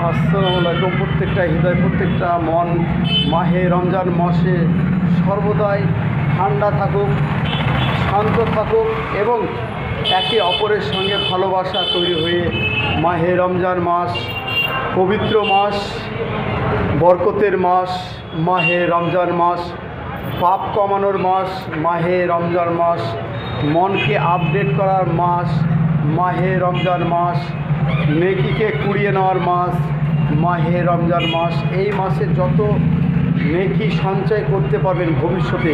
আসসালামু আলাইকুম। প্রত্যেকটা হৃদয়, প্রত্যেকটা মন মাহে রমজান মাসে সর্বদাই ঠান্ডা থাকুক, শান্ত থাকুক এবং একে অপরের সঙ্গে ভালোবাসা তৈরি হয়ে মাহে রমজান মাস, পবিত্র মাস, বরকতের মাস, মাহে রমজান মাস, পাপ কমানোর মাস, মাহে রমজান মাস, মনকে আপডেট করার মাস, মাহে রমজান মাস, নেকিকে কুড়িয়ে নেওয়ার মাস, মাহে রমজান মাস। এই মাসে যত নেকি সঞ্চয় করতে পারবেন ভবিষ্যতে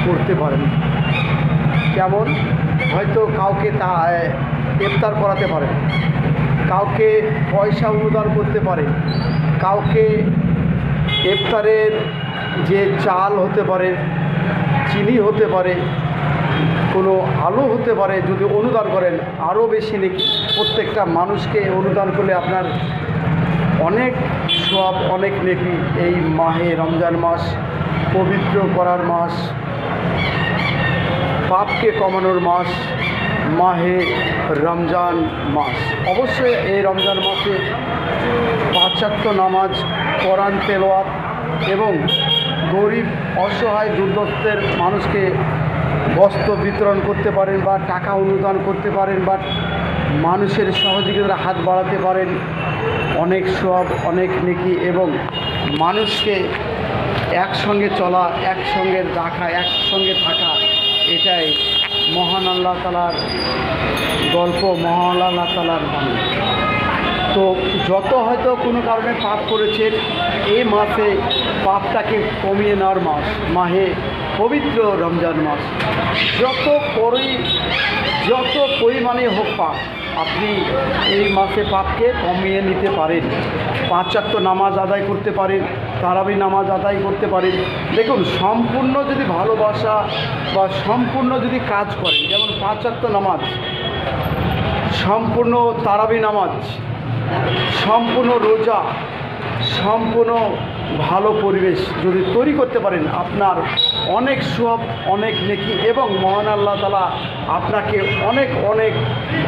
করতে পারেন। কেমন? হয়তো কাউকে ইফতার করাতে পারেন, কাউকে পয়সা অনুদান করতে পারে, কাউকে ইফতারের যে চাল হতে পারে, চিনি হতে পারে, কোনো আলু হতে পারে, যদি অনুদান করেন আরও বেশি নেকি। প্রত্যেকটা মানুষকে অনুদান করলে আপনার অনেক সওয়াব, অনেক নেকি। এই মাহে রমজান মাস পবিত্র করার মাস, পাপকে কমানোর মাস, মাহে রমজান মাস। অবশ্যই এই রমজান মাসে 5 ওয়াক্ত নামাজ, কোরআন তেলাওয়াত এবং গরিব অসহায় দুর্দশার মানুষকে বস্ত্র বিতরণ করতে পারেন বা টাকা অনুদান করতে পারেন বা মানুষের সহযোগিতার হাত বাড়াতে পারেন। অনেক সওয়াব, অনেক নেকি এবং মানুষকে একসঙ্গে চলা, একসঙ্গে রাখা, একসঙ্গে থাকা, এটাই মহান আল্লাহ তাআলার গল্প, মহান আল্লাহ তাআলার বাণী। তো যত হয়তো কোনো কারণে পাপ করেছেন, এই মাসে পাপটাকে কমিয়ে নেওয়ার মাস, মাহে পবিত্র রমজান মাস। যত পরিমাণে হোক পাপ, আপনি এই মাসে পাপকে কমিয়ে নিতে পারেন। 5 ওয়াক্ত নামাজ আদায় করতে পারেন, তারাবি নামাজ আদায় করতে পারেন। দেখুন, সম্পূর্ণ যদি ভালোবাসা বা সম্পূর্ণ যদি কাজ করেন, যেমন 5 ওয়াক্ত নামাজ, সম্পূর্ণ তারাবি নামাজ, সম্পূর্ণ রোজা, সম্পূর্ণ ভালো পরিবেশ যদি তৈরি করতে পারেন, আপনার অনেক সওয়াব, অনেক নেকি এবং মহান আল্লাহ তাআলা আপনাকে অনেক অনেক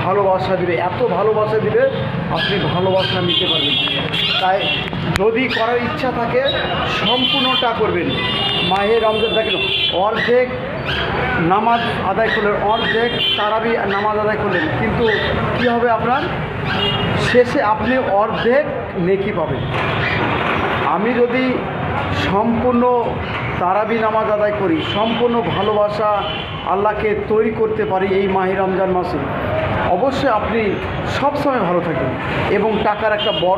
ভালোবাসা দিবে। এত ভালোবাসা দিবে আপনি ভালোবাসা নিতে পারবেন। তাই যদি করার ইচ্ছা থাকে সম্পূর্ণটা করবেন। মাহে রমজান দেখেন, অর্ধেক নামাজ আদায় করলেন, অর্ধেক তারাবি নামাজ আদায় করলেন, কিন্তু কী হবে? আপনার শেষে আপনি অর্ধেক নেকি পাবেন। আমি যদি সম্পূর্ণ তারাবি নামাজ আদায় করি, সম্পূর্ণ ভালোবাসা আল্লাহকে তৈরি করতে পারি এই মাহে রমজান মাসে, অবশ্যই আপনি সবসময় ভালো থাকবেন এবং টাকার একটা বড়